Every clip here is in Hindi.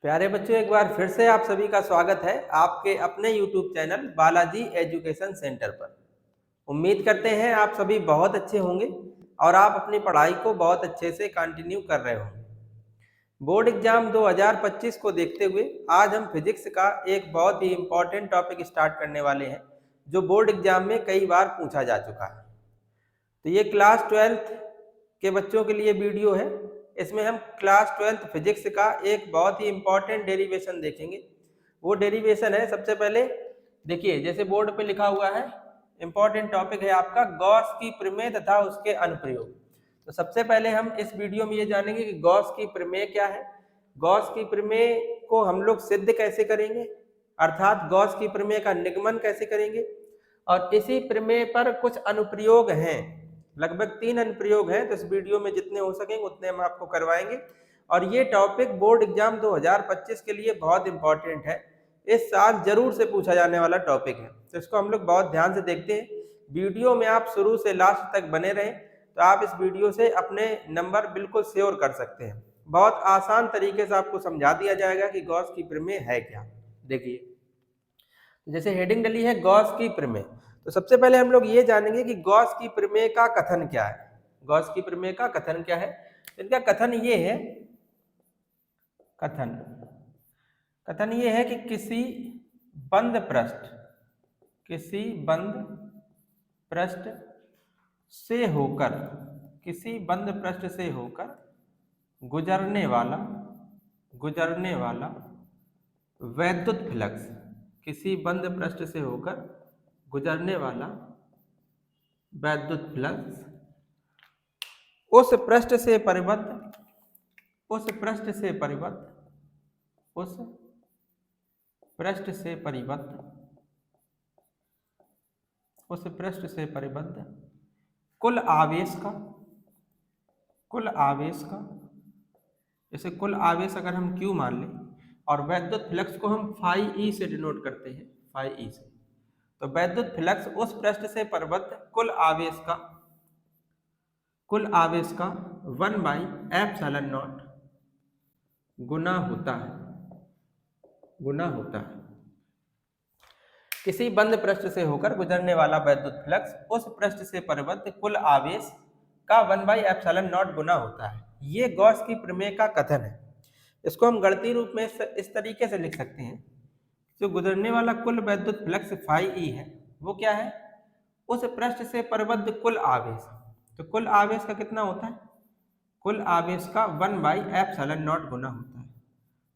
प्यारे बच्चों, एक बार फिर से आप सभी का स्वागत है आपके अपने YouTube channel Balaji education centre पर। उम्मीद करते हैं आप सभी बहुत अच्छे होंगे और आप अपनी पढ़ाई को बहुत अच्छे से कंटिन्यू कर रहे होंगे। बोर्ड एग्जाम 2025 को देखते हुए आज हम फिजिक्स का एक बहुत ही इम्पोर्टेंट टॉपिक स्टार्ट करने वाले हैं जो बोर्ड एग्जाम में कई बार पूछा जा चुका है। तो ये क्लास 12th के बच्चों के लिए वीडियो है। इसमें हम क्लास 12th फिजिक्स का एक बहुत ही इंपॉर्टेंट डेरिवेशन देखेंगे। वो डेरिवेशन है, सबसे पहले देखिए जैसे बोर्ड पे लिखा हुआ है, इंपॉर्टेंट टॉपिक है आपका गॉस की प्रमेय तथा उसके अनुप्रयोग। तो सबसे पहले हम इस वीडियो में ये जानेंगे कि गॉस की प्रमेय क्या है, गॉस की प्रमेय को हम लोग सिद्ध कैसे करेंगे, अर्थात गॉस की प्रमेय का निगमन कैसे करेंगे, और इसी प्रमेय पर कुछ अनुप्रयोग हैं, लगभग 3 अनुप्रयोग हैं। तो इस वीडियो में जितने हो सकेंगे उतने हम आपको करवाएंगे। और ये टॉपिक बोर्ड एग्जाम 2025 के लिए बहुत इंपॉर्टेंट है, इस साल जरूर से पूछा जाने वाला टॉपिक है। तो इसको हम लोग बहुत ध्यान से देखते हैं। वीडियो में आप शुरू से लास्ट तक बने रहें तो आप इस वीडियो से अपने नंबर बिल्कुल श्योर कर सकते हैं। बहुत आसान तरीके से आपको समझा दिया जाएगा कि गॉस की प्रमेय है क्या। देखिए जैसे हेडिंग डली है गॉस की प्रमेय, तो सबसे पहले हम लोग ये जानेंगे कि गॉस की प्रमेय का कथन क्या है। गॉस की प्रमेय का कथन क्या है? इनका कथन ये है, कथन ये है कि किसी बंद पृष्ठ से होकर गुजरने वाला वैद्युत फ्लक्स, किसी बंद पृष्ठ से होकर गुजरने वाला वैद्युत फ्लक्स उस पृष्ठ से परिबद्ध कुल आवेश का, जैसे कुल आवेश अगर हम Q मान लें और वैद्युत फ्लक्स को हम फाई ई से डिनोट करते हैं, फाई ई से, तो वैद्युत फ्लक्स उस पृष्ठ से परिबद्ध कुल आवेश का 1/ε0 गुना होता है। किसी बंद पृष्ठ से होकर गुजरने वाला वैद्युत फ्लक्स उस पृष्ठ से परिबद्ध कुल आवेश का 1/ε0 गुना होता है। ये गॉस की प्रमेय का कथन है। इसको हम गणितीय रूप में इस तरीके से लिख सकते हैं, जो गुजरने वाला कुल वैद्युत फ्लक्स फाई ई है वो क्या है, उस पृष्ठ से परिबद्ध कुल आवेश। तो कुल आवेश का कितना होता है, कुल आवेश का 1/ε0 गुना होता है।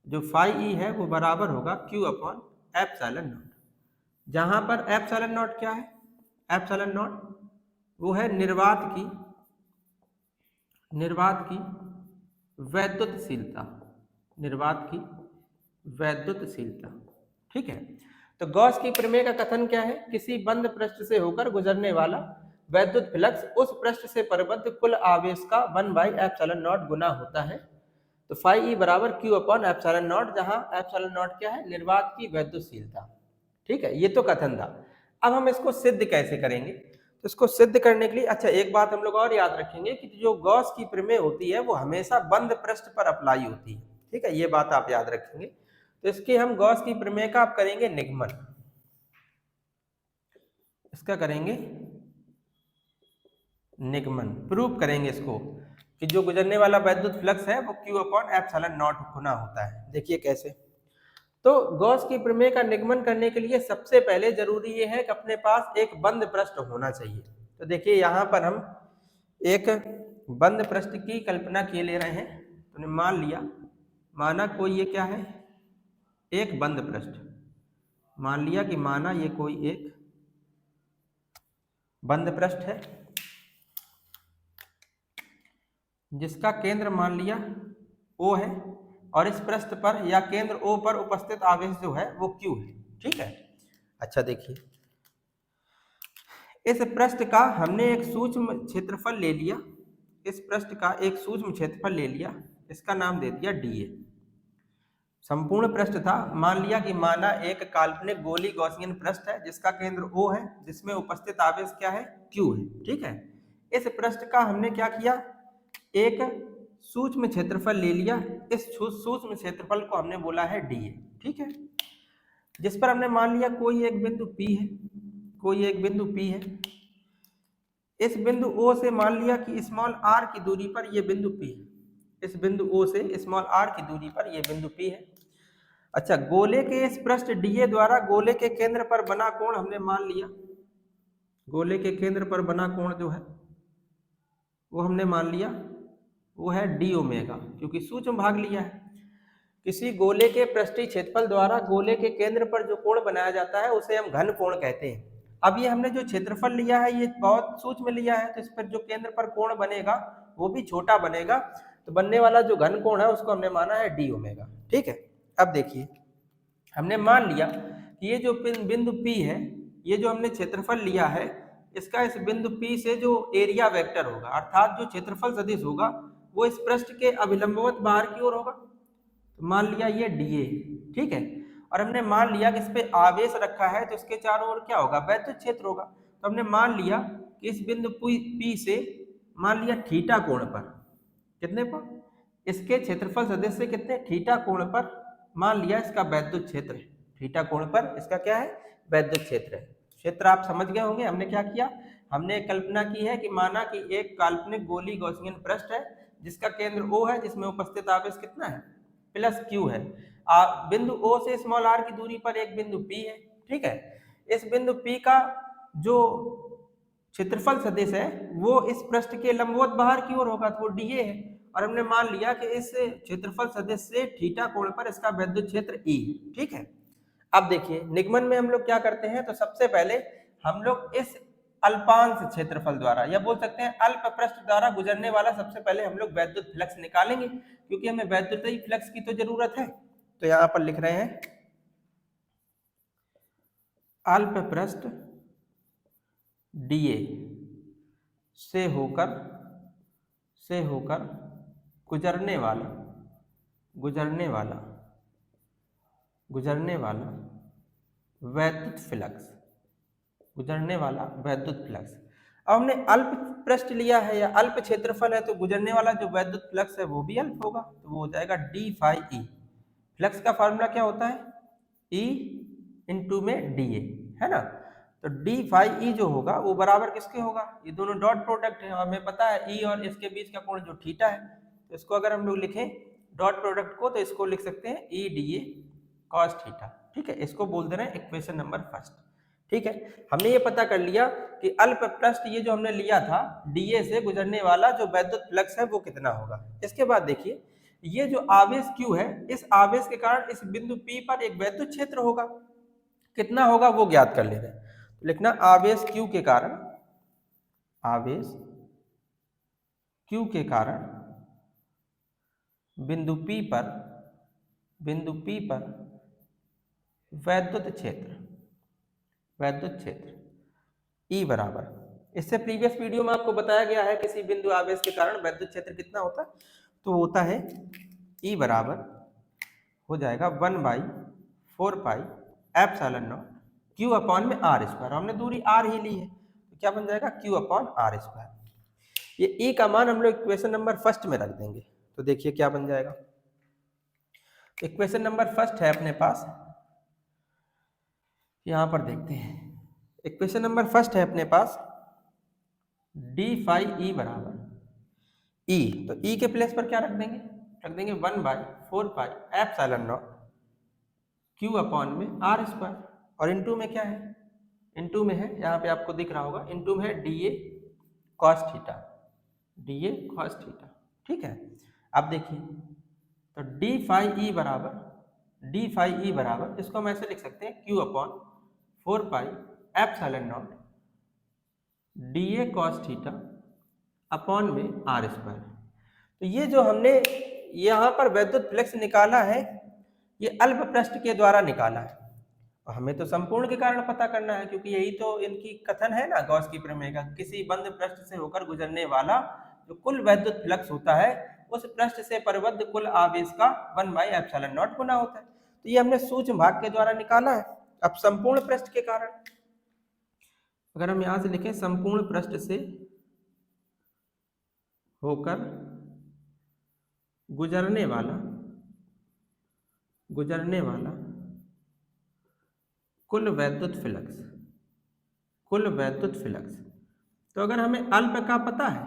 जो फाई ई है वो बराबर होगा Q/ε0, जहां पर ε0 क्या है, ε0 वो है निर्वात की वैद्युतशीलता। ठीक है, तो गॉस की प्रमेय का कथन क्या है, किसी बंद पृष्ठ से होकर गुजरने वाला वैद्युत फ्लक्स उस पृष्ठ से परिबद्ध कुल आवेश का 1/ε0 गुना होता है। तो फाई ई बराबर Q/ε0, जहां ε0 क्या है, निर्वात की वैद्युतशीलता। ठीक है, ये तो कथन था। अब हम इसको सिद्ध कैसे करेंगे, तो इसको सिद्ध करने के लिए अच्छा एक बात हम लोग और याद रखेंगे कि जो गॉस की प्रमेय होती है वो हमेशा बंद पृष्ठ पर अप्लाई होती है। ठीक है, ये बात आप याद रखेंगे। तो इसके हम गॉस की प्रमेय का आप करेंगे निगमन, इसका करेंगे निगमन, प्रूफ करेंगे इसको कि जो गुजरने वाला वैद्युत फ्लक्स है वो Q/ε0 गुना होता है। देखिए कैसे, तो गॉस की प्रमेय का निगमन करने के लिए सबसे पहले जरूरी ये है कि अपने पास एक बंद पृष्ठ होना चाहिए। तो देखिए यहाँ पर हम एक बंद पृष्ठ की कल्पना किए ले रहे हैं। तो माना कोई ये क्या है, एक बंद पृष्ठ, मान लिया कि माना ये कोई एक बंद पृष्ठ है जिसका केंद्र मान लिया O है और इस पृष्ठ पर या केंद्र O पर उपस्थित आवेश जो है वो Q है। ठीक है, अच्छा देखिए इस पृष्ठ का हमने एक सूक्ष्म क्षेत्रफल ले लिया, इसका नाम दे दिया dA। संपूर्ण पृष्ठ था, मान लिया कि माना एक काल्पनिक गोली गॉसियन पृष्ठ है जिसका केंद्र O है, जिसमें उपस्थित आवेश क्या है, Q है। ठीक है, इस पृष्ठ का हमने क्या किया, एक सूक्ष्म क्षेत्रफल ले लिया, इस सूक्ष्म क्षेत्रफल को हमने बोला है डीए। ठीक है, जिस पर हमने मान लिया कोई एक बिंदु P है, कोई एक बिंदु P है, इस बिंदु O से मान लिया कि स्मॉल r की दूरी पर यह बिंदु P है, इस बिंदु O से स्मॉल r की दूरी पर यह बिंदु P है। अच्छा, गोले के इस पृष्ठ डीए द्वारा गोले के केंद्र पर बना कोण हमने मान लिया, गोले के केंद्र पर बना कोण जो है वो हमने मान लिया वो है डी ओमेगा, क्योंकि सूक्ष्म भाग लिया है। किसी गोले के पृष्ठीय क्षेत्रफल द्वारा गोले के केंद्र पर जो कोण बनाया जाता है उसे हम घन कोण कहते हैं। अब ये हमने जो क्षेत्रफल लिया है ये बहुत सूक्ष्म लिया है, तो इस पर जो केंद्र पर कोण बनेगा वो भी छोटा बनेगा, तो बनने वाला जो घन कोण है उसको हमने माना है डी ओमेगा। ठीक है, अब देखिए हमने मान लिया कि ये जो बिंदु P है, ये जो हमने क्षेत्रफल लिया है, इसका इस बिंदु P से जो एरिया वेक्टर होगा अर्थात जो क्षेत्रफल सदिश होगा वो इस पृष्ठ के अभिलंबवत बाहर की ओर होगा, तो मान लिया ये डीए। ठीक है, और हमने मान लिया कि इस पे आवेश रखा है तो इसके चारों ओर क्या होगा, वैद्युत क्षेत्र होगा। तो हमने मान लिया कि इस बिंदु P से मान लिया थीटा कोण पर, कितने पर, इसके क्षेत्रफल सदिश से कितने, थीटा कोण पर मान लिया इसका वैद्युत क्षेत्र है, थीटा कोण पर इसका क्या है, वैद्युत क्षेत्र है। क्षेत्र आप समझ गए होंगे। हमने क्या किया, हमने कल्पना की है कि माना कि एक काल्पनिक गोली गॉसियन पृष्ठ है जिसका केंद्र O है, जिसमें उपस्थित आवेश कितना है, प्लस Q है। बिंदु O से स्मॉल r की दूरी पर एक बिंदु P है। ठीक है, इस बिंदु P का जो क्षेत्रफल सदिश है वो इस पृष्ठ के लंबवत बाहर की ओर होगा, तो वो डीए है। और हमने मान लिया कि इस क्षेत्रफल सदिश से थीटा कोण पर इसका वैद्युत क्षेत्र E है। ठीक है, अब देखिए निगमन में हम लोग क्या करते हैं, तो सबसे पहले हम लोग इस अल्पांश क्षेत्रफल द्वारा या बोल सकते हैं अल्प पृष्ठ द्वारा गुजरने वाला सबसे पहले हम लोग वैद्युत फ्लक्स निकालेंगे, क्योंकि हमें वैद्युतीय फ्लक्स की तो जरूरत है। तो यहां पर लिख रहे हैं अल्प पृष्ठ डीए से होकर गुजरने वाला वैद्युत फ्लक्स, गुजरने वाला वैद्युत फ्लक्स। अब हमने अल्प पृष्ठ लिया है या अल्प क्षेत्रफल है, तो गुजरने वाला जो वैद्युत फ्लक्स है वो भी अल्प होगा, तो वो हो जाएगा डी फाई ई। फ्लक्स का फॉर्मूला क्या होता है, E इंटू में डीए, है ना। तो डी फाई ई जो होगा वो बराबर किसके होगा, ये दोनों डॉट प्रोडक्ट है, हमें पता है E और इसके बीच का कोण जो थीटा है, तो इसको अगर हम लोग लिखें डॉट प्रोडक्ट को, तो इसको लिख सकते हैं E डीए कॉस थीटा। ठीक है, इसको बोल दे रहे हैं इक्वेशन नंबर फर्स्ट। ठीक है, हमने ये पता कर लिया कि अल्प पृष्ठ ये जो हमने लिया था डीए से गुजरने वाला जो वैद्युत फ्लक्स है वो कितना होगा। इसके बाद देखिए ये जो आवेश Q है, इस आवेश के कारण इस बिंदु P पर एक वैद्युत क्षेत्र होगा, कितना होगा वो ज्ञात कर ले रहे हैं। तो लिखना आवेश Q के कारण, आवेश Q के कारण बिंदु P पर वैद्युत क्षेत्र E बराबर, इससे प्रीवियस वीडियो में आपको बताया गया है किसी बिंदु आवेश के कारण वैद्युत क्षेत्र कितना होता है, तो होता है E बराबर हो जाएगा 1/4 पाई एप्सिलॉन नॉट Q अपॉन में R स्क्वायर। हमने दूरी R ही ली है तो क्या बन जाएगा Q अपॉन R स्क्वायर। ये E का मान हम लोग इक्वेशन नंबर फर्स्ट में रख देंगे, तो देखिए क्या बन जाएगा। इक्वेशन नंबर फर्स्ट है अपने पास, यहां पर देखते हैं। इक्वेशन नंबर फर्स्ट है अपने पास डी फाई ई बराबर E, तो E के प्लेस पर क्या रख देंगे, 1/4 पाई एप्सिलॉन नॉट Q अपॉन में R स्क्वायर, और इनटू में क्या है, इनटू में है यहाँ पे आपको दिख रहा होगा, इनटू में है डीए कॉस थीटा, ठीक है। अब देखिए तो डी फाई ई बराबर इसको हम ऐसे लिख सकते हैं Q upon 4 pi epsilon not DA cos theta upon में R स्क्वायर। तो ये जो हमने यहाँ पर वैद्युत फ्लक्स निकाला है ये अल्प पृष्ठ के द्वारा निकाला है, और हमें तो संपूर्ण के कारण पता करना है, क्योंकि यही तो इनकी कथन है ना गॉस की प्रमेय का, किसी बंद पृष्ठ से होकर गुजरने वाला जो कुल वैद्युत फ्लक्स होता है उस पृष्ठ से परिबद्ध कुल आवेश का 1/ε0 गुना होता है। तो ये हमने सूक्ष्म भाग के द्वारा निकाला है। अब संपूर्ण पृष्ठ के कारण अगर हम यहां से लिखें संपूर्ण पृष्ठ से होकर गुजरने वाला कुल वैद्युत फ्लक्स, तो अगर हमें अल्प का पता है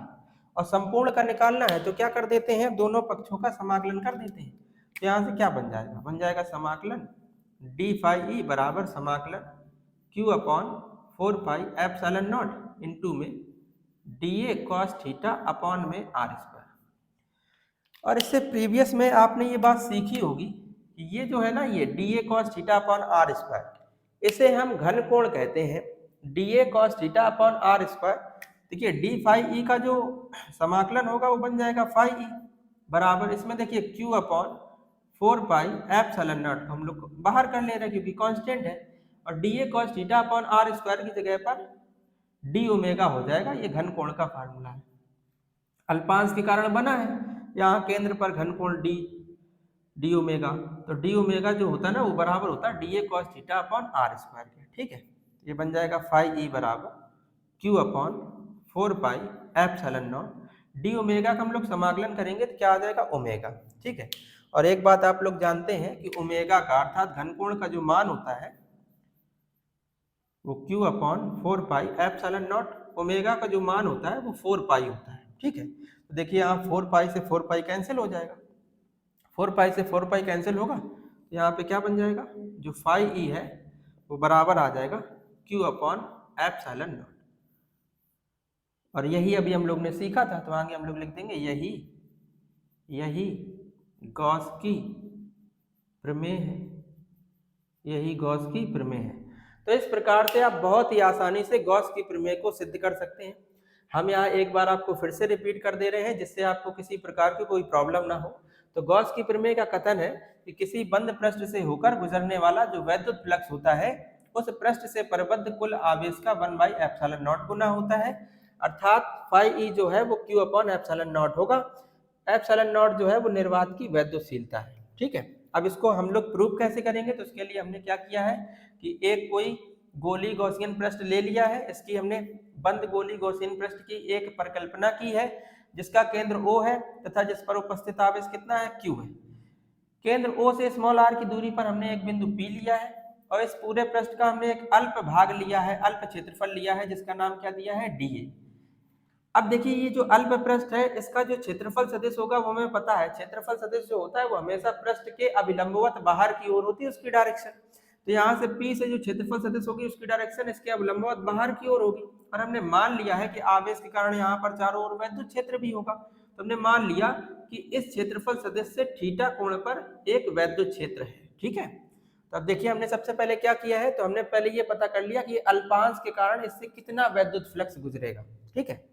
और संपूर्ण का निकालना है तो क्या कर देते हैं, दोनों पक्षों का समाकलन कर देते हैं। तो यहाँ से क्या बन जाएगा, समाकलन डी फाई ई बराबर समाकलन Q upon 4 pi epsilon naught into में D A cos theta upon में आर स्क्वायर। और इससे प्रीवियस में आपने ये बात सीखी होगी कि ये जो है ना, ये D A cos theta upon R square, इसे हम घन कोण कहते हैं। D A cos theta upon R square, देखिए डी फाई ई का जो समाकलन होगा वो बन जाएगा फाई ई बराबर, इसमें देखिए Q upon 4 pi epsilon not हम लोग बाहर कर ले रहे हैं क्योंकि कांस्टेंट है, और D A cos theta upon R square की जगह पर डी ओमेगा हो जाएगा। ये घन कोण का फार्मूला है, अल्पांश के कारण बना है। यहाँ केंद्र पर घन कोण डी ओमेगा, तो डी ओमेगा जो होता है ना वो बराबर होता है D A cos theta upon R square के। ठीक है, ये बन जाएगा फाई ई बराबर Q upon 4 pi epsilon naught, D omega का हम लोग समाकलन करेंगे तो क्या आ जाएगा, ओमेगा। ठीक है, और एक बात आप लोग जानते हैं कि ओमेगा का अर्थात घन कोण का जो मान होता है वो Q upon 4 pi epsilon not, omega का जो मान होता है वो 4 पाई होता है। ठीक है, तो देखिए यहाँ 4 पाई से 4 पाई कैंसिल हो जाएगा, 4 पाई से 4 पाई कैंसिल होगा, तो यहाँ पे क्या बन जाएगा, जो फाई ई है वो बराबर आ जाएगा क्यू अपॉन एप्सिलॉन नॉट। और यही अभी हम लोग ने सीखा था, तो आगे हम लोग लिख देंगे यही गॉस की प्रमेय है, यही गॉस की प्रमेय है। तो इस प्रकार से आप बहुत ही आसानी से गॉस की प्रमेय को सिद्ध कर सकते हैं। हम यहाँ एक बार आपको फिर से रिपीट कर दे रहे हैं जिससे आपको किसी प्रकार की कोई प्रॉब्लम ना हो। तो गॉस की प्रमेय का कथन है कि किसी बंद पृष्ठ से होकर गुजरने वाला जो वैद्युत फ्लक्स होता है उस पृष्ठ से परिबद्ध कुल आवेश का 1/ε0 गुना होता है, अर्थात फाई ई जो है वो क्यू अपॉन ε0 होगा। ε0 जो है वो निर्वात की वैद्युतशीलता है। ठीक है, अब इसको हम लोग प्रूव कैसे करेंगे, तो इसके लिए हमने क्या किया है कि एक कोई गोली गॉसियन पृष्ठ ले लिया है, इसकी हमने बंद गोली गॉसियन पृष्ठ की एक परिकल्पना की है जिसका केंद्र O है तथा जिस पर उपस्थित आवेश कितना है, Q है। केंद्र O से स्मॉल r की दूरी पर हमने एक बिंदु P लिया है और इस पूरे पृष्ठ का हमने एक अल्प भाग लिया है, अल्प क्षेत्रफल लिया है जिसका नाम क्या दिया है, dA। अब देखिए ये जो अल्प पृष्ठ है इसका जो क्षेत्रफल सदिश होगा वो हमें पता है, क्षेत्रफल सदिश जो होता है वो हमेशा पृष्ठ के अभिलंबवत बाहर की ओर होती है, उसकी डायरेक्शन। तो यहाँ से P से जो क्षेत्रफल सदिश होगी उसकी डायरेक्शन इसके अभिलंबवत बाहर की ओर होगी, और हमने मान लिया है कि आवेश के कारण यहाँ पर चारों ओर वैद्युत क्षेत्र भी होगा। तो हमने मान लिया कि इस क्षेत्रफल सदिश से थीटा कोण पर एक वैद्युत क्षेत्र है। ठीक है, तो अब देखिए हमने सबसे पहले क्या किया है, तो हमने पहले ये पता कर लिया कि अल्पांश के कारण इससे कितना वैद्युत फ्लक्स गुजरेगा। ठीक है,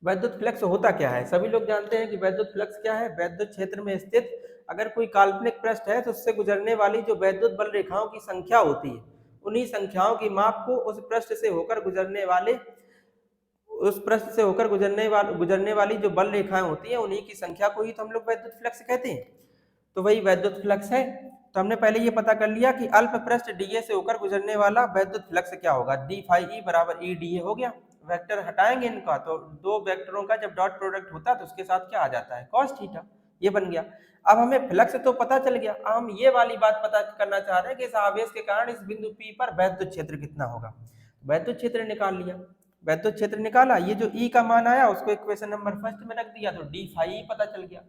वैद्युत फ्लक्स होता क्या है, सभी लोग जानते हैं कि वैद्युत फ्लक्स क्या है। वैद्युत क्षेत्र में स्थित अगर कोई काल्पनिक पृष्ठ है तो उससे गुजरने वाली जो वैद्युत बल रेखाओं की संख्या होती है, उन्हीं संख्याओं की माप को उस पृष्ठ से होकर गुजरने वाली जो बल रेखाएं होती हैं उन्हीं की संख्या को ही तो हम लोग वैद्युत फ्लक्स कहते हैं। तो वही वैद्युत फ्लक्स है। तो हमने पहले ये पता कर लिया कि अल्प पृष्ठ डीए से होकर गुजरने वाला वैद्युत फ्लक्स क्या होगा, डी फाई ई बराबर ई डीए हो गया। वेक्टर हटाएंगे इनका तो दो वेक्टरों का जब डॉट प्रोडक्ट होता है तो उसके साथ क्या आ जाता है, कॉस थीटा। ये बन गया। अब हमें फ्लक्स तो पता चल गया, अब हम ये वाली बात पता करना चाह रहे हैं कि इस आवेश के कारण इस बिंदु P पर वैद्युत क्षेत्र कितना होगा। वैद्युत क्षेत्र निकाल लिया, वैद्युत क्षेत्र निकाला, ये जो E का मान आया उसको इक्वेशन नंबर फर्स्ट में रख दिया तो डी फाई ई पता चल गया।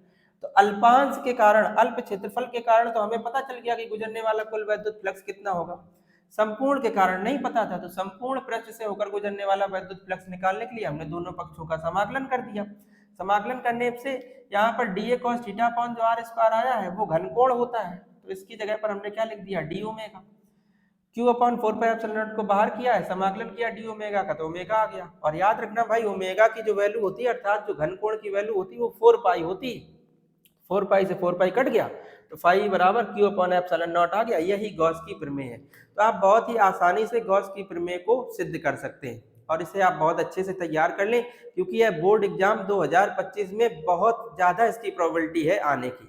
तो अल्पांश के कारण, अल्प क्षेत्रफल के कारण तो हमें पता चल गया कि गुजरने वाला कुल वैद्युत फ्लक्स कितना होगा। संपूर्ण के कारण नहीं पता था, तो संपूर्ण पृष्ठ से होकर गुजरने वाला वैद्युत फ्लक्स निकालने के लिए हमने दोनों पक्षों का समाकलन कर दिया। समाकलन करने से यहाँ पर डीए कॉस थीटा अपॉन जो आर स्क्वायर आया है वो घनकोण होता है, तो इसकी जगह पर हमने क्या लिख दिया, D omega. Q upon 4 pi epsilon not को बाहर किया है, समाकलन किया डी ओमेगा का, तो ओमेगा आ गया। और याद रखना भाई, ओमेगा की जो वैल्यू होती है अर्थात जो घनकोण की वैल्यू होती है वो 4 पाई होती है। 4 पाई से 4 पाई कट गया तो फाई बराबर क्यू अपॉन एप्सिलॉन नॉट आ गया। यही गॉस की प्रमेय है। तो आप बहुत ही आसानी से गॉस की प्रमेय को सिद्ध कर सकते हैं और इसे आप बहुत अच्छे से तैयार कर लें, क्योंकि यह बोर्ड एग्जाम 2025 में बहुत ज्यादा इसकी प्रोबेबिलिटी है आने की।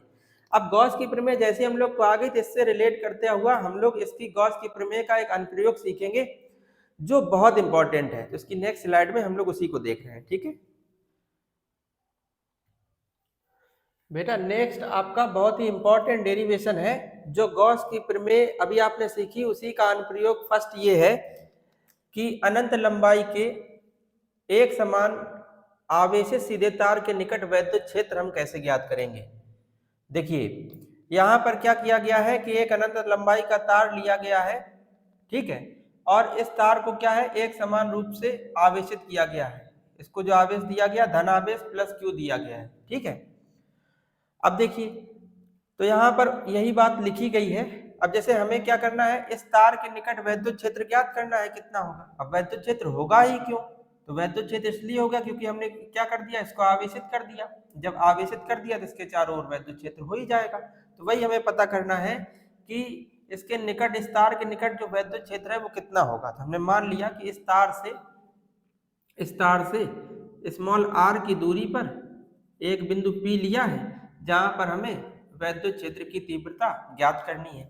अब गॉस की प्रमेय जैसे हम लोग को आ गई तो इससे रिलेट करते हुआ हम लोग इसकी गॉस की प्रमेय का एक अनुप्रयोग सीखेंगे जो बहुत इंपॉर्टेंट है। तो इसकी नेक्स्ट स्लाइड में हम लोग उसी को देख रहे हैं। ठीक है, बेटा नेक्स्ट आपका बहुत ही इंपॉर्टेंट डेरिवेशन है, जो गॉस की प्रमेय अभी आपने सीखी उसी का अनुप्रयोग फर्स्ट ये है कि अनंत लंबाई के एक समान आवेशित सीधे तार के निकट वैद्युत क्षेत्र हम कैसे ज्ञात करेंगे। देखिए यहाँ पर क्या किया गया है कि एक अनंत लंबाई का तार लिया गया है, ठीक है, और इस तार को क्या है एक समान रूप से आवेशित किया गया है। इसको जो आवेश दिया गया धन आवेश प्लस क्यू दिया गया है, ठीक है। अब देखिए तो यहाँ पर यही बात लिखी गई है। अब जैसे हमें क्या करना है, इस तार के निकट वैद्युत क्षेत्र ज्ञात करना है कितना होगा। अब वैद्युत क्षेत्र होगा ही क्यों, तो वैद्युत क्षेत्र इसलिए होगा क्योंकि हमने क्या कर दिया, इसको आवेशित कर दिया। जब आवेशित कर दिया तो इसके चारों ओर वैद्युत क्षेत्र हो ही जाएगा। तो वही हमें पता करना है कि इसके निकट, इस तार के निकट जो वैद्युत क्षेत्र है वो कितना होगा। तो हमने मान लिया कि इस तार से स्मॉल आर की दूरी पर एक बिंदु P लिया है, जहां पर हमें वैद्युत क्षेत्र की तीव्रता ज्ञात करनी है।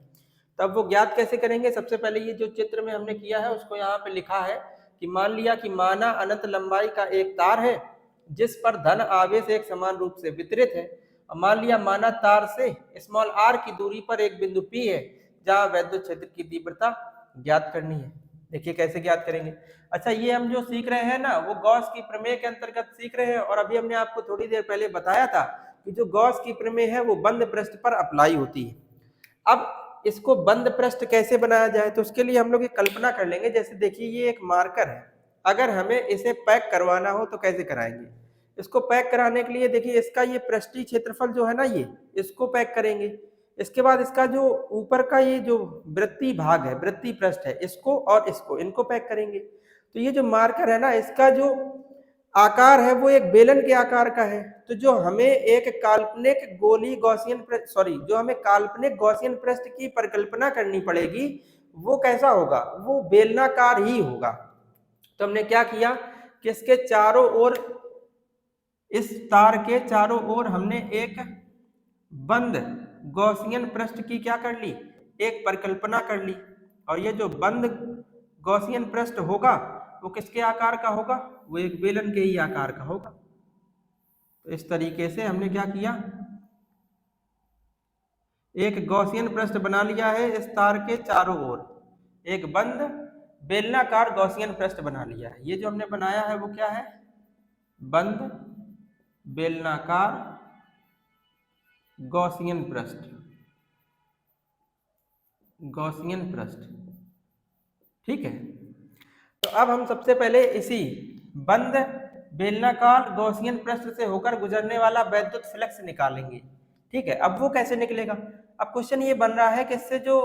तब वो ज्ञात कैसे करेंगे, सबसे पहले ये जो चित्र में हमने किया है उसको यहाँ पे लिखा है कि मान लिया कि माना अनंत लंबाई का एक तार है जिस पर धन आवेश एक समान रूप से वितरित है, और मान लिया माना तार से स्मॉल r की दूरी पर एक बिंदु P है जहां वैद्युत क्षेत्र की तीव्रता ज्ञात करनी है। देखिए कैसे ज्ञात करेंगे। अच्छा ये हम जो सीख रहे हैं ना वो गॉस की प्रमेय के अंतर्गत सीख रहे हैं, और अभी हमने आपको थोड़ी देर पहले बताया था कि जो गॉस की प्रमेय है वो बंद पृष्ठ पर अप्लाई होती है। अब इसको बंद पृष्ठ कैसे बनाया जाए, तो उसके लिए हम लोग एक कल्पना कर लेंगे। जैसे देखिए ये एक मार्कर है, अगर हमें इसे पैक करवाना हो तो कैसे कराएंगे। इसको पैक कराने के लिए देखिए इसका ये पृष्ठीय क्षेत्रफल जो है ना, ये इसको पैक करेंगे। इसके बाद इसका जो ऊपर का ये जो वृत्तीय भाग है, वृत्तीय पृष्ठ है, इसको और इसको, इनको पैक करेंगे। तो ये जो मार्कर है ना, इसका जो आकार है वो एक बेलन के आकार का है। तो जो हमें एक काल्पनिक गोली गॉसियन जो हमें काल्पनिक गॉसियन पृष्ठ की परिकल्पना करनी पड़ेगी, वो कैसा होगा, वो बेलनाकार ही होगा। तो हमने क्या किया कि इसके चारों ओर, इस तार के चारों ओर हमने एक बंद गॉसियन पृष्ठ की क्या कर ली, एक परिकल्पना कर ली। और ये जो बंद गॉसियन पृष्ठ होगा वो किसके आकार का होगा, वो एक बेलन के ही आकार का होगा। तो इस तरीके से हमने क्या किया, एक गॉसियन पृष्ठ बना लिया है इस तार के चारों ओर, एक बंद बेलनाकार गॉसियन पृष्ठ बना लिया है। ये जो हमने बनाया है वो क्या है, बंद बेलनाकार गॉसियन पृष्ठ, गॉसियन पृष्ठ, ठीक है। तो अब हम सबसे पहले इसी बंद बेलनाकार गॉसियन पृष्ठ से होकर गुजरने वाला वैद्युत फ्लक्स निकालेंगे, ठीक है। अब वो कैसे निकलेगा, अब क्वेश्चन ये बन रहा है कि इससे जो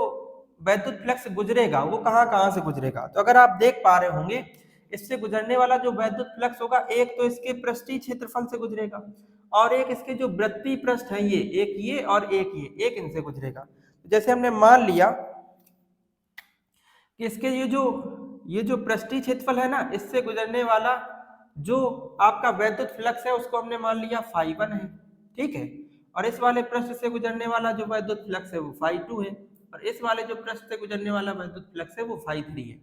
वैद्युत फ्लक्स गुजरेगा वो कहाँ से गुजरेगा। तो अगर आप देख पा रहे होंगे इससे गुजरने वाला जो वैद्युत फ्लक्स होगा, एक तो इसके पृष्ठीय क्षेत्रफल से गुजरेगा और एक इसके जो वृत्तीय पृष्ठ है, ये एक ये और एक ये, एक इनसे गुजरेगा। जैसे हमने मान लिया कि इसके ये जो पृष्ठीय क्षेत्रफल है ना, इससे गुजरने वाला जो आपका वैद्युत फ्लक्स है उसको हमने मान लिया φ1 है, ठीक है। और इस वाले पृष्ठ से गुजरने वाला जो वैद्युत फ्लक्स है वो φ2 है, और इस वाले जो पृष्ठ से गुजरने वाला वैद्युत फ्लक्स है वो φ3 है।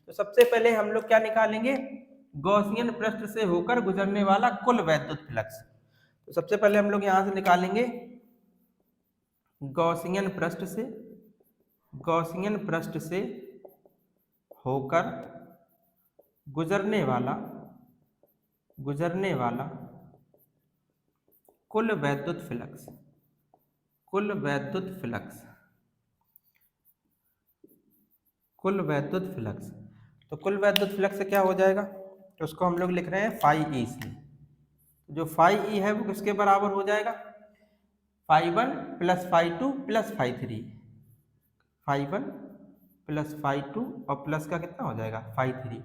तो सबसे पहले हम लोग क्या निकालेंगे, गॉसियन पृष्ठ से होकर गुजरने वाला कुल वैद्युत फ्लक्स। तो सबसे पहले हम लोग यहां से निकालेंगे गॉसियन पृष्ठ से होकर गुजरने वाला कुल वैद्युत फ्लक्स, कुल वैद्युत फ्लक्स। तो कुल वैद्युत फ्लक्स क्या हो जाएगा, तो उसको हम लोग लिख रहे हैं φe से। जो φe है वो किसके बराबर हो जाएगा, φ1 प्लस φ2 प्लस φ3, φ1 प्लस φ2 और प्लस का कितना हो जाएगा φ3।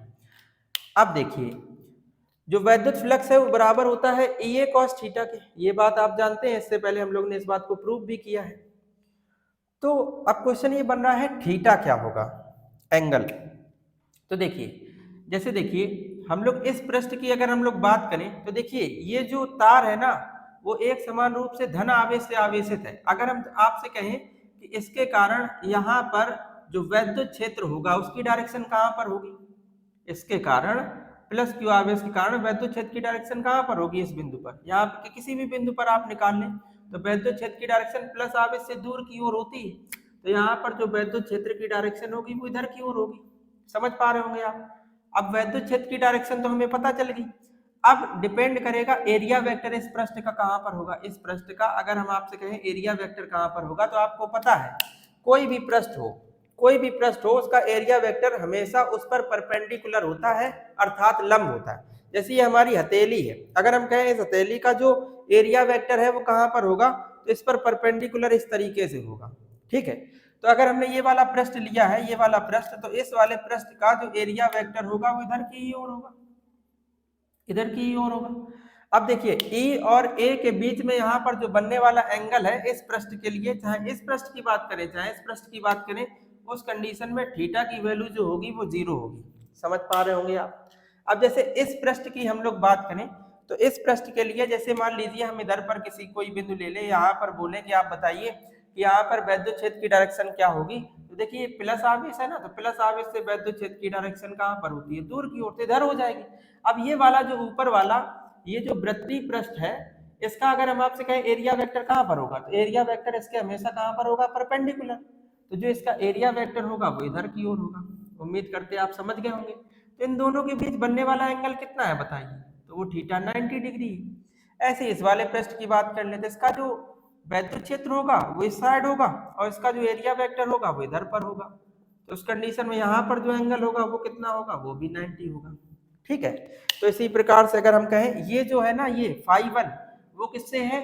अब देखिए जो वैद्युत फ्लक्स है वो बराबर होता है Ea cos थीटा के, ये बात आप जानते हैं, इससे पहले हम लोग ने इस बात को प्रूव भी किया है। तो अब क्वेश्चन ये बन रहा है थीटा क्या होगा, एंगल। तो देखिए जैसे देखिए हम लोग इस पृष्ठ की अगर हम लोग बात करें तो देखिए ये जो तार है ना वो एक समान रूप से धन आवेश से आवेशित है। अगर हम आपसे कहें कि इसके कारण यहाँ पर जो वैद्युत क्षेत्र होगा उसकी डायरेक्शन कहाँ पर होगी, इसके कारण प्लस क्यू आवेश के कारण वैद्युत क्षेत्र की डायरेक्शन कहाँ पर होगी, इस बिंदु पर, यहाँ के किसी भी बिंदु पर आप निकाल लें। तो वैद्युत क्षेत्र की डायरेक्शन प्लस आवेश से दूर की ओर होती है, तो यहाँ पर जो वैद्युत क्षेत्र की डायरेक्शन होगी वो इधर की ओर होगी। समझ पा रहे होंगे आप। अब वैद्युत क्षेत्र की डायरेक्शन तो हमें पता चल गई। अब डिपेंड करेगा एरिया वेक्टर इस पृष्ठ का कहाँ पर होगा। इस पृष्ठ का अगर हम आपसे कहें एरिया वेक्टर कहाँ पर होगा, तो आपको पता है कोई भी पृष्ठ हो उसका एरिया वेक्टर हमेशा उस पर परपेंडिकुलर होता है, अर्थात लंब होता है। जैसे ये हमारी हथेली है, अगर हम कहें इस हथेली का जो एरिया वेक्टर है वो कहाँ पर होगा, तो इस पर परपेंडिकुलर इस तरीके से होगा। ठीक है, तो अगर हमने ये वाला पृष्ठ लिया है, ये वाला पृष्ठ, तो इस वाले पृष्ठ का जो एरिया वेक्टर होगा वो इधर की ओर होगा, इधर की ओर होगा। अब देखिए E और A के बीच में यहाँ पर जो बनने वाला एंगल है इस पृष्ठ के लिए, चाहे इस पृष्ठ की बात करें चाहे इस पृष्ठ की बात करें, उस कंडीशन में थीटा की वैल्यू जो होगी वो 0 होगी। समझ पा रहे होंगे आप। अब जैसे इस पृष्ठ की हम लोग बात करें, तो इस पृष्ठ के लिए जैसे मान लीजिए हम इधर पर किसी कोई बिंदु ले लें, यहाँ पर बोले कि आप बताइए कि यहाँ पर वैद्युत क्षेत्र की डायरेक्शन क्या होगी, तो देखिए प्लस आवेश है ना, तो प्लस आवेश से वैद्युत क्षेत्र की डायरेक्शन कहाँ पर होती है, दूर की ओर से इधर हो जाएगी। अब ये वाला जो ऊपर वाला ये जो वृत्तीय पृष्ठ है, इसका अगर हम आपसे कहें एरिया वेक्टर कहाँ पर होगा, तो एरिया वेक्टर इसके हमेशा कहाँ पर होगा, परपेंडिकुलर। तो जो इसका एरिया वेक्टर होगा वो इधर की ओर होगा। उम्मीद करते आप समझ गए होंगे। तो इन दोनों के बीच बनने वाला एंगल कितना है बताइए, तो वो थीटा 90 डिग्री है। ऐसे इस वाले पृष्ठ की बात कर लेते, इसका जो वैद्युत क्षेत्र होगा वो इस साइड होगा और इसका जो एरिया वेक्टर होगा वो इधर पर होगा। तो उस कंडीशन में यहाँ पर जो एंगल होगा वो कितना होगा, वो भी 90 होगा। ठीक है, तो इसी प्रकार से अगर हम कहें ये जो है ना, ये φ1 वो किससे है,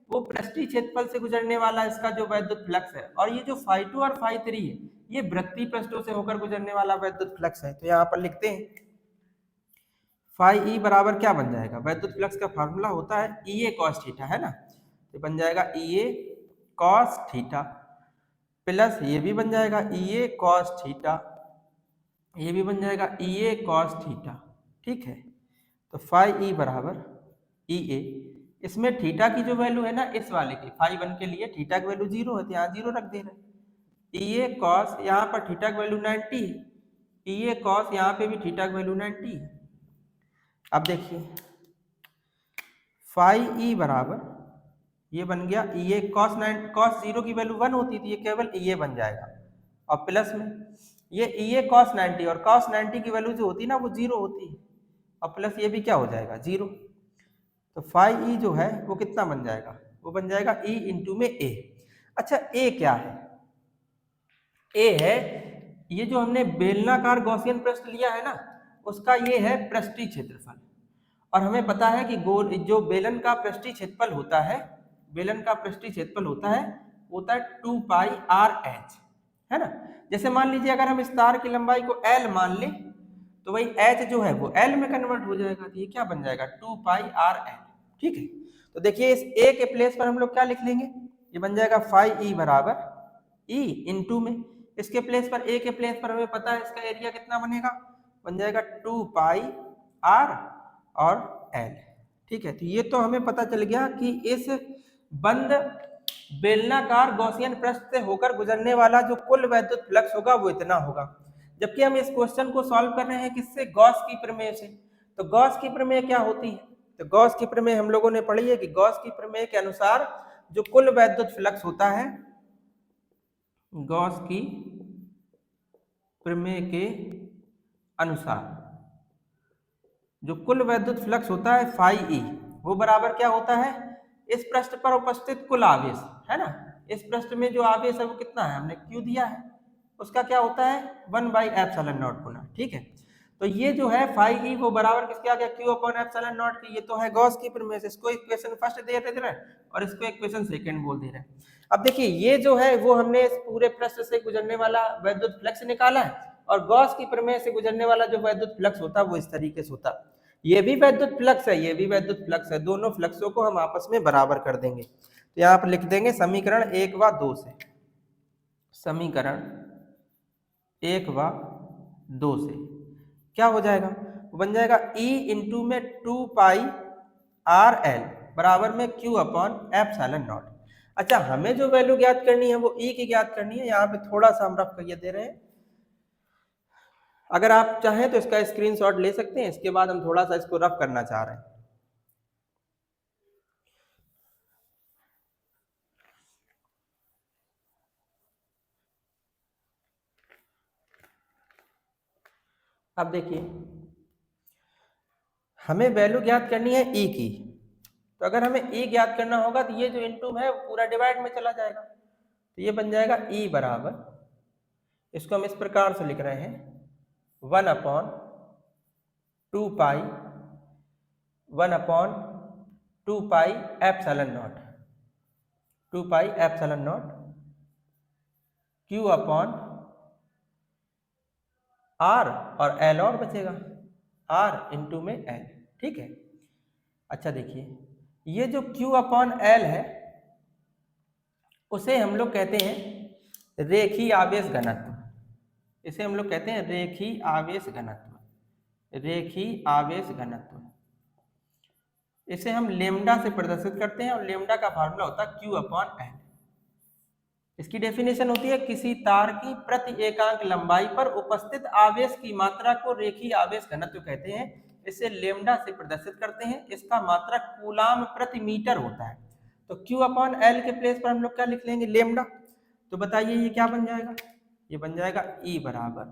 वो पृष्ठीय क्षेत्रफल से गुजरने वाला इसका जो वैद्युत फ्लक्स है, और ये जो φ2 और φ3 है ये वृत्तीय पृष्ठों से होकर गुजरने वाला वैद्युत फ्लक्स है। तो यहाँ पर लिखते हैं φe बराबर क्या बन जाएगा, वैद्युत फ्लक्स का फार्मूला होता है Ea cos थीटा, है ना, तो बन जाएगा Ea cos थीटा प्लस ये भी बन जाएगा Ea cos थीटा, ये भी बन जाएगा Ea cos थीटा। ठीक है, तो φe बराबर Ea, इसमें थीटा की जो वैल्यू है ना इस वाले की φ1 के लिए थीटा की वैल्यू 0 है, तो यहाँ 0 रख दे रहे हैं। Ea cos यहाँ पर थीटा की वैल्यू 90 है, Ea cos यहाँ पे भी थीटा की वैल्यू 90 है। अब देखिए φe बराबर ये बन गया Ea cos 0 की वैल्यू 1 होती थी, ये केवल Ea बन जाएगा, और प्लस में ये Ea cos 90, और cos 90 की वैल्यू जो होती है ना वो 0 होती है, और प्लस ये भी क्या हो जाएगा 0। तो φe जो है वो कितना बन जाएगा, वो बन जाएगा E इंटू में A। अच्छा A क्या है, A है ये जो हमने बेलनाकार गॉसियन पृष्ठ लिया है ना उसका ये है पृष्ठीय क्षेत्रफल, और हमें पता है कि गोल जो बेलन का पृष्ठीय क्षेत्रफल होता है, बेलन का पृष्ठीय क्षेत्रफल होता है 2 पाई आर एच, है ना। जैसे मान लीजिए अगर हम इस तार की लंबाई को L मान लें, तो वही H जो है वो L में कन्वर्ट हो जाएगा, तो ये क्या बन जाएगा 2 पाई आर एल। ठीक है, तो देखिए इस A के प्लेस पर हम लोग क्या लिख लेंगे, ये बन जाएगा φe बराबर E इंटू में, इसके प्लेस पर A के प्लेस पर हमें पता है इसका एरिया कितना बनेगा, बन जाएगा 2 पाई आर और L। ठीक है, तो ये तो हमें पता चल गया कि इस बंद बेलनाकार गॉसियन पृष्ठ से होकर गुजरने वाला जो कुल वैद्युत फ्लक्स होगा वो इतना होगा। जबकि हम इस क्वेश्चन को सॉल्व कर रहे हैं किससे, गॉस की प्रमेय से। तो गॉस की प्रमेय क्या होती है, तो गॉस की प्रमेय हम लोगों ने पढ़ी है कि गॉस की प्रमेय के अनुसार जो कुल वैद्युत फ्लक्स होता है, गॉस की प्रमेय के अनुसार जो कुल वैद्युत फ्लक्स होता है φe वो बराबर क्या होता है, इस पृष्ठ पर उपस्थित कुल आवेश, है ना, इस पृष्ठ में जो आवेश है वो कितना है, हमने Q दिया है, उसका क्या होता है 1/ε0 गुना। ठीक है, तो ये जो है φe वो बराबर किसके आ गया, Q/ε0 की। ये तो है गॉस की प्रमेय से, इसको इक्वेशन फर्स्ट दे रहे हैं और इसको इक्वेशन सेकंड बोल दे रहे हैं। अब देखिए ये जो है वो हमने इस पूरे पृष्ठ से गुजरने वाला वैद्युत फ्लक्स निकाला है, और गॉस की प्रमेय से गुजरने वाला जो वैद्युत फ्लक्स होता है वो इस तरीके से होता है। ये भी वैद्युत फ्लक्स है, ये भी वैद्युत फ्लक्स है, दोनों फ्लक्सों को हम आपस में बराबर कर देंगे। तो यहाँ पर लिख देंगे समीकरण 1 व 2 से, समीकरण 1 व 2 से क्या हो जाएगा, वो बन जाएगा E इंटू में 2 पाई आर एल बराबर में Q/ε0। अच्छा, हमें जो वैल्यू ज्ञात करनी है वो E की ज्ञात करनी है। यहाँ पे थोड़ा सा हम रफ करके दे रहे हैं, अगर आप चाहें तो इसका स्क्रीनशॉट ले सकते हैं, इसके बाद हम थोड़ा सा इसको रफ करना चाह रहे हैं। अब देखिए हमें वैल्यू ज्ञात करनी है ई की, तो अगर हमें ई ज्ञात करना होगा तो ये जो इनटू है वो पूरा डिवाइड में चला जाएगा, तो ये बन जाएगा ई बराबर, इसको हम इस प्रकार से लिख रहे हैं 1/2 pi 1/2 pi epsilon naught 2 pi epsilon naught Q upon R, और एल और बचेगा आर इंटू में एल। ठीक है, अच्छा देखिए ये जो क्यू अपॉन एल है उसे हम लोग कहते हैं रेखीय आवेश घनत्व, इसे हम लोग कहते हैं रेखीय आवेश घनत्व, रेखीय आवेश घनत्व। इसे हम लेमडा से प्रदर्शित करते हैं और लेमडा का फार्मूला होता है क्यू अपॉन एल। इसकी डेफिनेशन होती है किसी तार की प्रति एकांक लंबाई पर उपस्थित आवेश की मात्रा को रेखीय आवेश घनत्व कहते हैं। इसे लेमडा से प्रदर्शित करते हैं, इसका मात्रक कूलाम प्रति मीटर होता है। तो Q अपॉन एल के प्लेस पर हम लोग क्या लिख लेंगे, लेमडा। तो बताइए ये क्या बन जाएगा, ये बन जाएगा E बराबर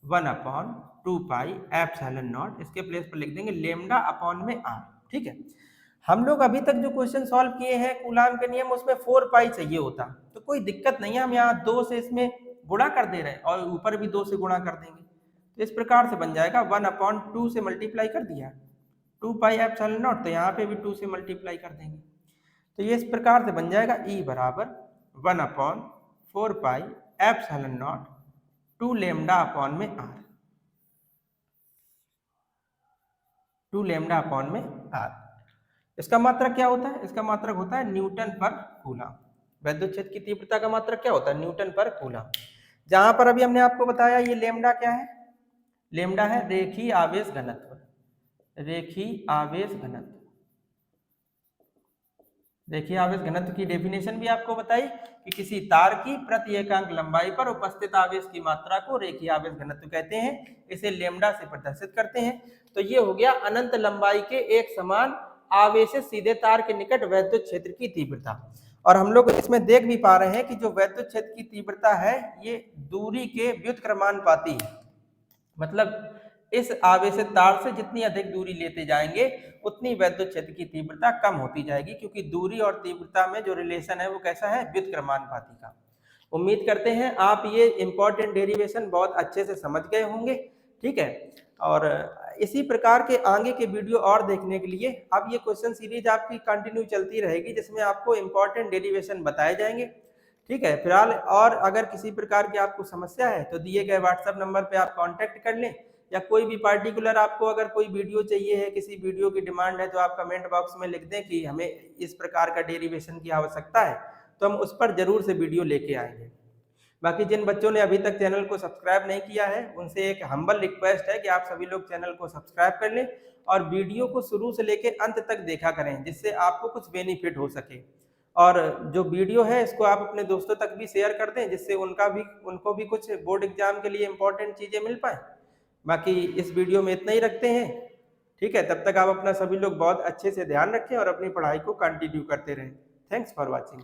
1/2 पाई एप्सिलॉन नॉट, इसके प्लेस पर लिख देंगे लेमडा अपॉन में R। ठीक है, हम लोग अभी तक जो क्वेश्चन सॉल्व किए हैं कूलाम के नियम उसमें 4 पाई चाहिए होता, तो कोई दिक्कत नहीं है, हम यहाँ 2 से इसमें गुणा कर दे रहे हैं और ऊपर भी 2 से गुणा कर देंगे। तो इस प्रकार से बन जाएगा 1/2 से मल्टीप्लाई कर दिया 2 पाई एप्सिलॉन नॉट, तो यहाँ पे भी 2 से मल्टीप्लाई कर देंगे। तो ये इस प्रकार से बन जाएगा E बराबर 1/4 पाई एप्सिलॉन नॉट 2 लेमडा अपॉन में R, 2 लेमडा अपॉन में R। इसका मात्रक क्या होता है, इसका मात्रक होता है न्यूटन पर कूलम। वैद्युत क्षेत्र की तीव्रता का मात्रक क्या होता है, न्यूटन पर कूलम। जहां पर अभी हमने आपको बताया ये लेमडा क्या है, लेमडा है रेखीय आवेश घनत्व, रेखीय आवेश घनत्व। रेखीय आवेश घनत्व की डेफिनेशन भी आपको बताई कि किसी तार की प्रति एकांक लंबाई पर उपस्थित आवेश की मात्रा को रेखीय आवेश घनत्व कहते हैं, इसे लेमडा से प्रदर्शित करते हैं। तो ये हो गया अनंत लंबाई के एक समान आवेशित सीधे तार के निकट वैद्युत क्षेत्र की तीव्रता। और हम लोग इसमें देख भी पा रहे हैं कि जो वैद्युत क्षेत्र की तीव्रता है ये दूरी के व्युत्क्रमानुपाती है, मतलब इस आवेशित तार से जितनी अधिक दूरी लेते जाएंगे उतनी वैद्युत क्षेत्र की तीव्रता कम होती जाएगी, क्योंकि दूरी और तीव्रता में जो रिलेशन है वो कैसा है, व्युत्क्रमानुपाती का। उम्मीद करते हैं आप ये इंपॉर्टेंट डेरिवेशन बहुत अच्छे से समझ गए होंगे। ठीक है, और इसी प्रकार के आगे के वीडियो और देखने के लिए अब ये क्वेश्चन सीरीज आपकी कंटिन्यू चलती रहेगी, जिसमें आपको इंपॉर्टेंट डेरिवेशन बताए जाएंगे। ठीक है, फिलहाल और अगर किसी प्रकार की आपको समस्या है तो दिए गए व्हाट्सएप नंबर पे आप कांटेक्ट कर लें, या कोई भी पार्टिकुलर आपको अगर कोई वीडियो चाहिए है, किसी वीडियो की डिमांड है, तो आप कमेंट बॉक्स में लिख दें कि हमें इस प्रकार का डेरिवेशन की आवश्यकता है, तो हम उस पर जरूर से वीडियो लेके आएंगे। बाकी जिन बच्चों ने अभी तक चैनल को सब्सक्राइब नहीं किया है उनसे एक हम्बल रिक्वेस्ट है कि आप सभी लोग चैनल को सब्सक्राइब कर लें और वीडियो को शुरू से लेकर अंत तक देखा करें, जिससे आपको कुछ बेनिफिट हो सके। और जो वीडियो है इसको आप अपने दोस्तों तक भी शेयर कर दें, जिससे उनको भी कुछ बोर्ड एग्जाम के लिए इंपॉर्टेंट चीजें मिल पाए। बाकी इस वीडियो में इतना ही रखते हैं। ठीक है, तब तक आप अपना सभी लोग बहुत अच्छे से ध्यान रखें और अपनी पढ़ाई को कंटिन्यू करते रहें। Thanks for watching.